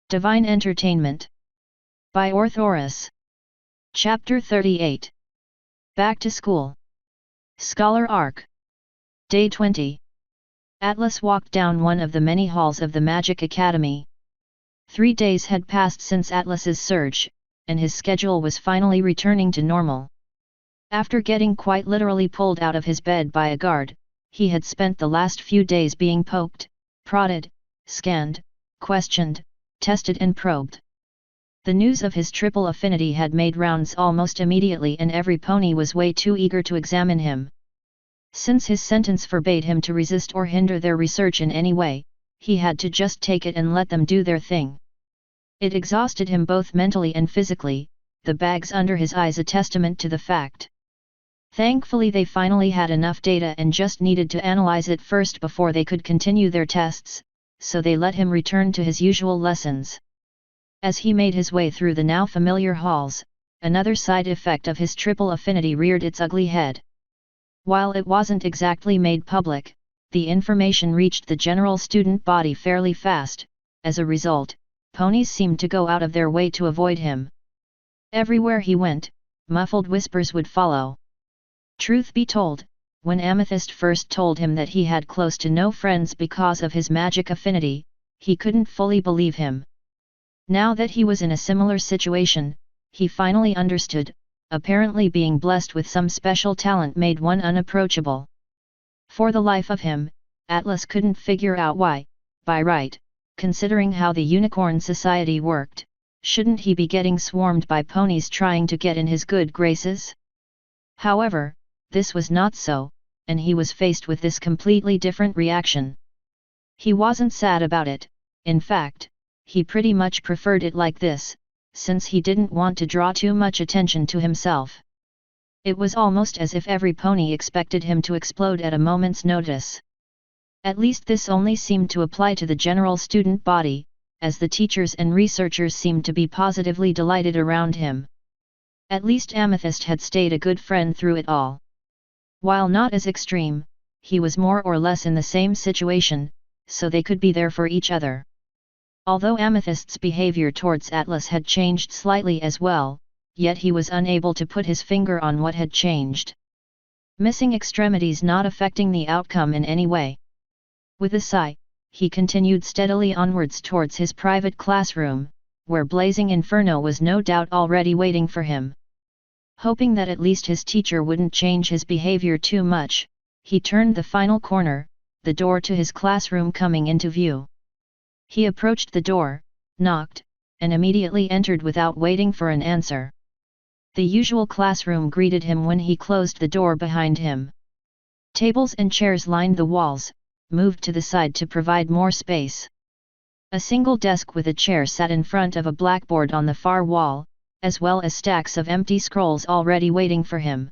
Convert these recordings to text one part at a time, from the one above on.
Divine Entertainment. By Orthoris. Chapter 38. Back to School. Scholar Arc. Day 20. Atlas walked down one of the many halls of the Magic Academy. 3 days had passed since Atlas's surge, and his schedule was finally returning to normal. After getting quite literally pulled out of his bed by a guard, he had spent the last few days being poked, prodded, scanned, questioned, tested and probed. The news of his triple affinity had made rounds almost immediately, and every pony was way too eager to examine him. Since his sentence forbade him to resist or hinder their research in any way, he had to just take it and let them do their thing. It exhausted him both mentally and physically, the bags under his eyes a testament to the fact. Thankfully they finally had enough data and just needed to analyze it first before they could continue their tests, so they let him return to his usual lessons. As he made his way through the now familiar halls, another side effect of his triple affinity reared its ugly head. While it wasn't exactly made public, the information reached the general student body fairly fast. As a result, ponies seemed to go out of their way to avoid him. Everywhere he went, muffled whispers would follow. Truth be told, when Amethyst first told him that he had close to no friends because of his magic affinity, he couldn't fully believe him. Now that he was in a similar situation, he finally understood. Apparently being blessed with some special talent made one unapproachable. For the life of him, Atlas couldn't figure out why, by right, considering how the Unicorn Society worked, shouldn't he be getting swarmed by ponies trying to get in his good graces? However, this was not so, and he was faced with this completely different reaction. He wasn't sad about it, in fact, he pretty much preferred it like this, since he didn't want to draw too much attention to himself. It was almost as if every pony expected him to explode at a moment's notice. At least this only seemed to apply to the general student body, as the teachers and researchers seemed to be positively delighted around him. At least Amethyst had stayed a good friend through it all. While not as extreme, he was more or less in the same situation, so they could be there for each other. Although Amethyst's behavior towards Atlas had changed slightly as well, yet he was unable to put his finger on what had changed. Missing extremities not affecting the outcome in any way. With a sigh, he continued steadily onwards towards his private classroom, where Blazing Inferno was no doubt already waiting for him. Hoping that at least his teacher wouldn't change his behavior too much, he turned the final corner, the door to his classroom coming into view. He approached the door, knocked, and immediately entered without waiting for an answer. The usual classroom greeted him when he closed the door behind him. Tables and chairs lined the walls, moved to the side to provide more space. A single desk with a chair sat in front of a blackboard on the far wall, as well as stacks of empty scrolls already waiting for him.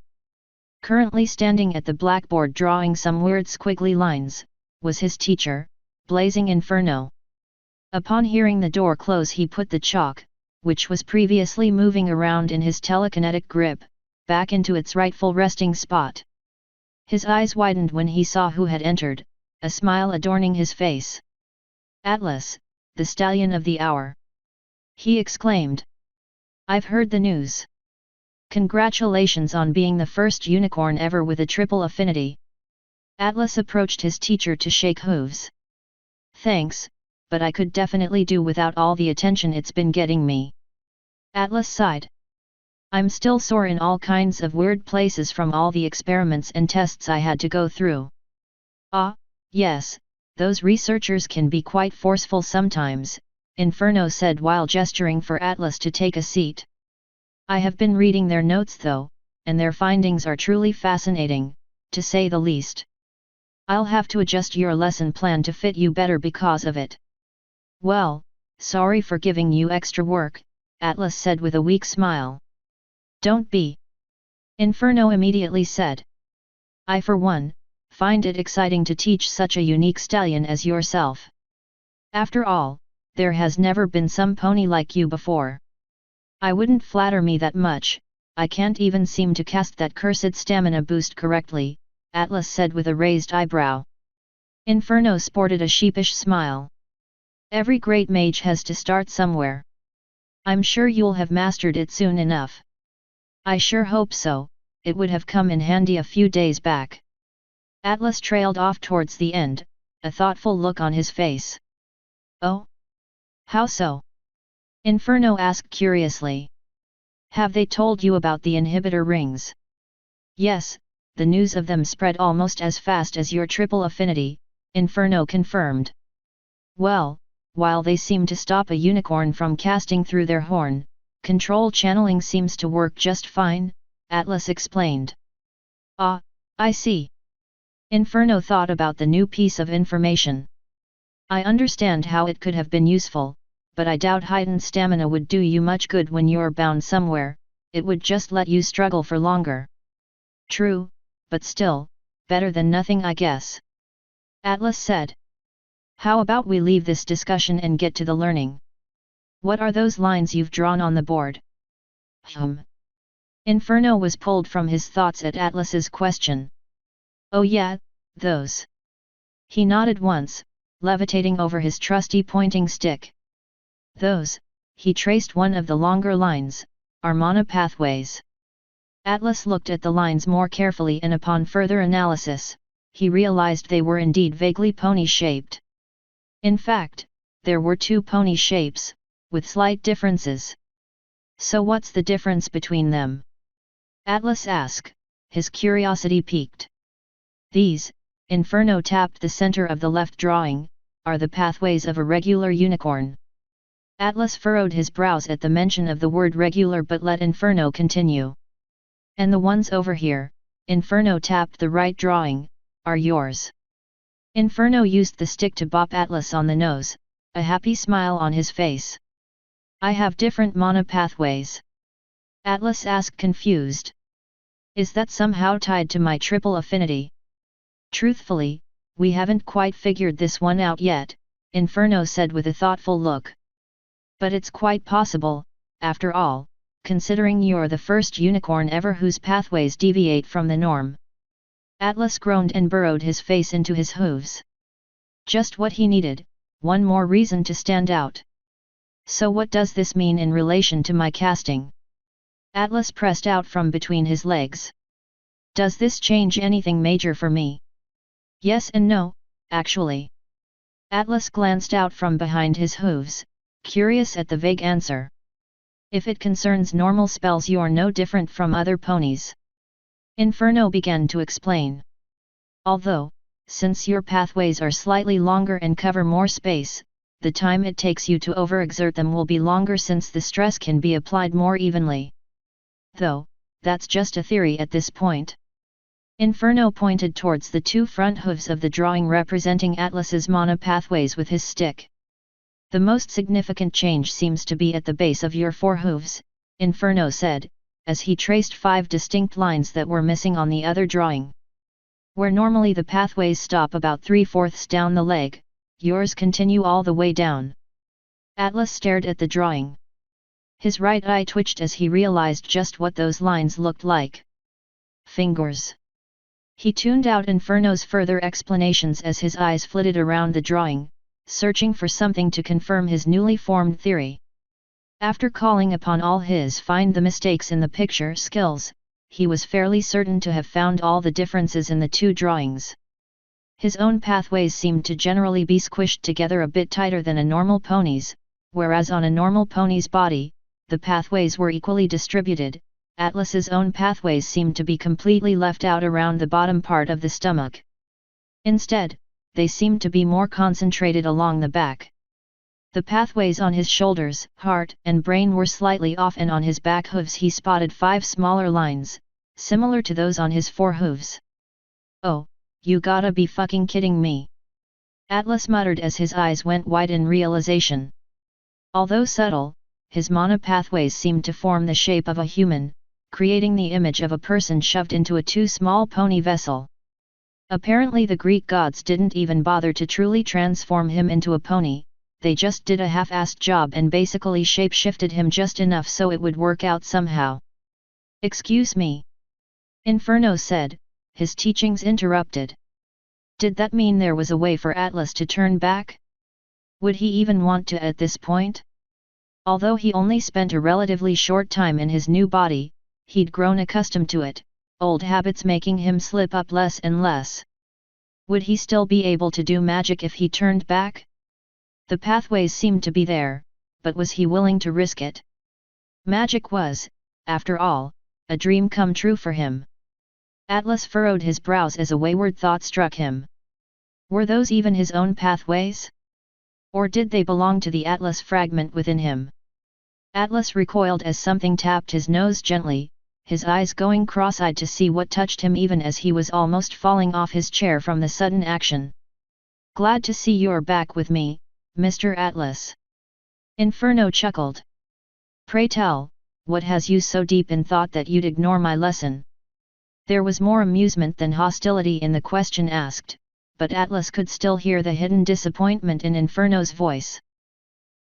Currently standing at the blackboard drawing some weird squiggly lines, was his teacher, Blazing Inferno. Upon hearing the door close, he put the chalk, which was previously moving around in his telekinetic grip, back into its rightful resting spot. His eyes widened when he saw who had entered, a smile adorning his face. "Atlas, the stallion of the hour!" he exclaimed. "I've heard the news. Congratulations on being the first unicorn ever with a triple affinity." Atlas approached his teacher to shake hooves. "Thanks, but I could definitely do without all the attention it's been getting me." Atlas sighed. "I'm still sore in all kinds of weird places from all the experiments and tests I had to go through." "Ah, yes, those researchers can be quite forceful sometimes," Inferno said while gesturing for Atlas to take a seat. "I have been reading their notes though, and their findings are truly fascinating, to say the least. I'll have to adjust your lesson plan to fit you better because of it." "Well, sorry for giving you extra work," Atlas said with a weak smile. "Don't be," Inferno immediately said. "I for one, find it exciting to teach such a unique stallion as yourself. After all, there has never been some pony like you before." "I wouldn't flatter me that much, I can't even seem to cast that cursed stamina boost correctly," Atlas said with a raised eyebrow. Inferno sported a sheepish smile. Every great mage has to start somewhere. I'm sure you'll have mastered it soon enough. I sure hope so, it would have come in handy a few days back. Atlas trailed off towards the end, a thoughtful look on his face. Oh? How so? Inferno asked curiously. Have they told you about the inhibitor rings? Yes, the news of them spread almost as fast as your triple affinity, Inferno confirmed. Well, while they seem to stop a unicorn from casting through their horn, control channeling seems to work just fine, Atlas explained. Ah, I see. Inferno thought about the new piece of information. I understand how it could have been useful, but I doubt heightened stamina would do you much good when you're bound somewhere, it would just let you struggle for longer. True, but still, better than nothing I guess. Atlas said. How about we leave this discussion and get to the learning? What are those lines you've drawn on the board? Inferno was pulled from his thoughts at Atlas's question. Oh yeah, those. He nodded once, levitating over his trusty pointing stick. Those, he traced one of the longer lines, are mana pathways. Atlas looked at the lines more carefully and upon further analysis, he realized they were indeed vaguely pony-shaped. In fact, there were two pony shapes, with slight differences. So what's the difference between them? Atlas asked, his curiosity piqued. These, Inferno tapped the center of the left drawing, are the pathways of a regular unicorn. Atlas furrowed his brows at the mention of the word regular but let Inferno continue. And the ones over here, Inferno tapped the right drawing, are yours. Inferno used the stick to bop Atlas on the nose, a happy smile on his face. I have different mana pathways. Atlas asked confused. Is that somehow tied to my triple affinity? Truthfully, we haven't quite figured this one out yet, Inferno said with a thoughtful look. But it's quite possible, after all, considering you're the first unicorn ever whose pathways deviate from the norm. Atlas groaned and burrowed his face into his hooves. Just what he needed, one more reason to stand out. So what does this mean in relation to my casting? Atlas pressed out from between his legs. Does this change anything major for me? Yes and no, actually. Atlas glanced out from behind his hooves, curious at the vague answer. If it concerns normal spells, you're no different from other ponies. Inferno began to explain. Although, since your pathways are slightly longer and cover more space, the time it takes you to overexert them will be longer since the stress can be applied more evenly. Though, that's just a theory at this point. Inferno pointed towards the two front hooves of the drawing representing Atlas's mana pathways with his stick. The most significant change seems to be at the base of your four hooves, Inferno said, as he traced 5 distinct lines that were missing on the other drawing. Where normally the pathways stop about 3/4 down the leg, yours continue all the way down. Atlas stared at the drawing. His right eye twitched as he realized just what those lines looked like. Fingers. He tuned out Inferno's further explanations as his eyes flitted around the drawing, searching for something to confirm his newly formed theory. After calling upon all his find the mistakes in the picture skills, he was fairly certain to have found all the differences in the two drawings. His own pathways seemed to generally be squished together a bit tighter than a normal pony's, whereas on a normal pony's body, the pathways were equally distributed. Atlas's own pathways seemed to be completely left out around the bottom part of the stomach. Instead, they seemed to be more concentrated along the back. The pathways on his shoulders, heart, and brain were slightly off, and on his back hooves he spotted 5 smaller lines, similar to those on his 4 hooves. Oh, you gotta be fucking kidding me! Atlas muttered as his eyes went wide in realization. Although subtle, his mana pathways seemed to form the shape of a human, creating the image of a person shoved into a too small pony vessel. Apparently the Greek gods didn't even bother to truly transform him into a pony, they just did a half-assed job and basically shape-shifted him just enough so it would work out somehow. Excuse me? Inferno said, his teachings interrupted. Did that mean there was a way for Atlas to turn back? Would he even want to at this point? Although he only spent a relatively short time in his new body, he'd grown accustomed to it, old habits making him slip up less and less. Would he still be able to do magic if he turned back? The pathways seemed to be there, but was he willing to risk it? Magic was, after all, a dream come true for him. Atlas furrowed his brows as a wayward thought struck him. Were those even his own pathways? Or did they belong to the Atlas fragment within him? Atlas recoiled as something tapped his nose gently, his eyes going cross-eyed to see what touched him even as he was almost falling off his chair from the sudden action. "Glad to see you're back with me, Mr. Atlas." Inferno chuckled. "Pray tell, what has you so deep in thought that you'd ignore my lesson?" There was more amusement than hostility in the question asked, but Atlas could still hear the hidden disappointment in Inferno's voice.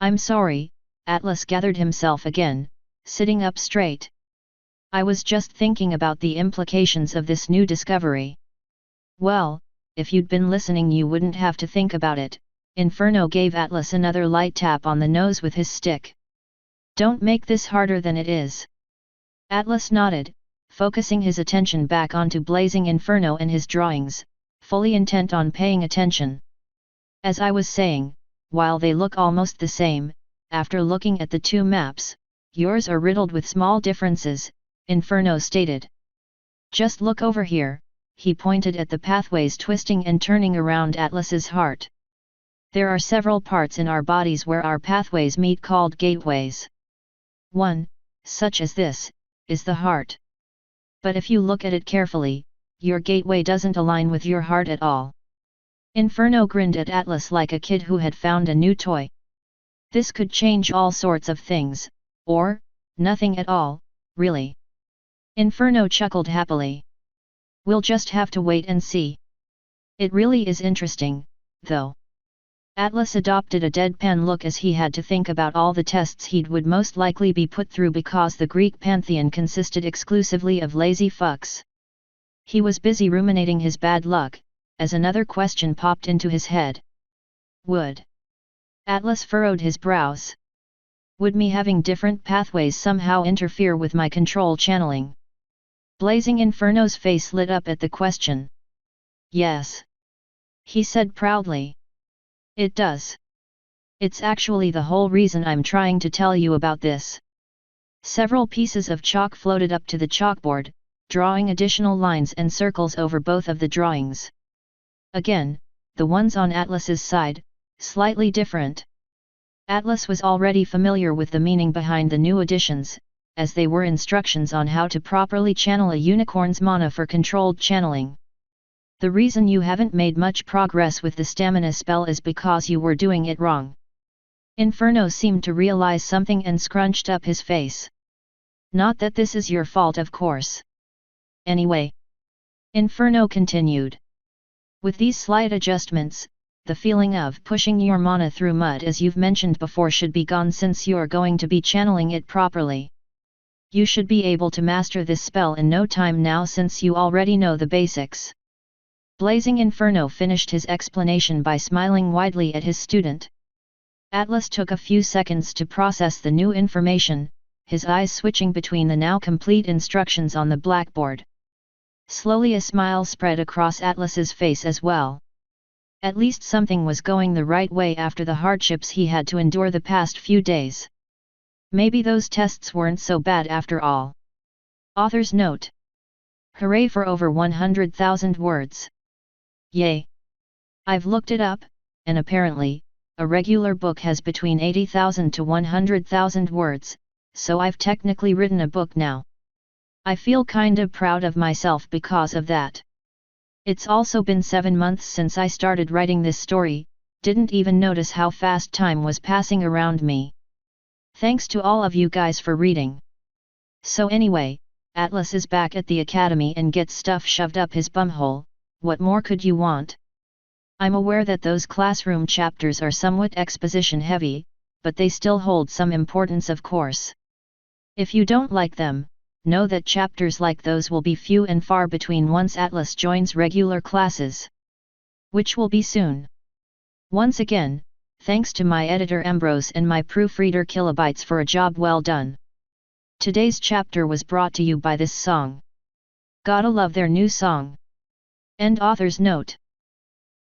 "I'm sorry," Atlas gathered himself again, sitting up straight. "I was just thinking about the implications of this new discovery." "Well, if you'd been listening you wouldn't have to think about it." Inferno gave Atlas another light tap on the nose with his stick. "Don't make this harder than it is." Atlas nodded, focusing his attention back onto Blazing Inferno and his drawings, fully intent on paying attention. "As I was saying, while they look almost the same, after looking at the two maps, yours are riddled with small differences," Inferno stated. "Just look over here," he pointed at the pathways twisting and turning around Atlas's heart. "There are several parts in our bodies where our pathways meet called gateways. One, such as this, is the heart. But if you look at it carefully, your gateway doesn't align with your heart at all." Inferno grinned at Atlas like a kid who had found a new toy. "This could change all sorts of things, or, nothing at all, really." Inferno chuckled happily. "We'll just have to wait and see. It really is interesting, though." Atlas adopted a deadpan look as he had to think about all the tests he would most likely be put through because the Greek pantheon consisted exclusively of lazy fucks. He was busy ruminating his bad luck, as another question popped into his head. "Would?" Atlas furrowed his brows. "Would me having different pathways somehow interfere with my control channeling?" Blazing Inferno's face lit up at the question. "Yes," he said proudly. "It does. It's actually the whole reason I'm trying to tell you about this." Several pieces of chalk floated up to the chalkboard, drawing additional lines and circles over both of the drawings. Again, the ones on Atlas's side, slightly different. Atlas was already familiar with the meaning behind the new additions, as they were instructions on how to properly channel a unicorn's mana for controlled channeling. "The reason you haven't made much progress with the stamina spell is because you were doing it wrong." Inferno seemed to realize something and scrunched up his face. "Not that this is your fault, of course. Anyway," Inferno continued. "With these slight adjustments, the feeling of pushing your mana through mud as you've mentioned before should be gone since you're going to be channeling it properly. You should be able to master this spell in no time now since you already know the basics." Blazing Inferno finished his explanation by smiling widely at his student. Atlas took a few seconds to process the new information, his eyes switching between the now complete instructions on the blackboard. Slowly a smile spread across Atlas's face as well. At least something was going the right way after the hardships he had to endure the past few days. Maybe those tests weren't so bad after all. Author's note. Hooray for over 100,000 words. Yay! I've looked it up, and apparently, a regular book has between 80,000 to 100,000 words, so I've technically written a book now. I feel kinda proud of myself because of that. It's also been 7 months since I started writing this story, didn't even notice how fast time was passing around me. Thanks to all of you guys for reading. So anyway, Atlas is back at the academy and gets stuff shoved up his bumhole, what more could you want? I'm aware that those classroom chapters are somewhat exposition heavy, but they still hold some importance of course. If you don't like them, know that chapters like those will be few and far between once Atlas joins regular classes. Which will be soon. Once again, Thanks to my editor Ambrose and my proofreader Kilobytes for a job well done. Today's chapter was brought to you by this song. Gotta love their new song. End author's note.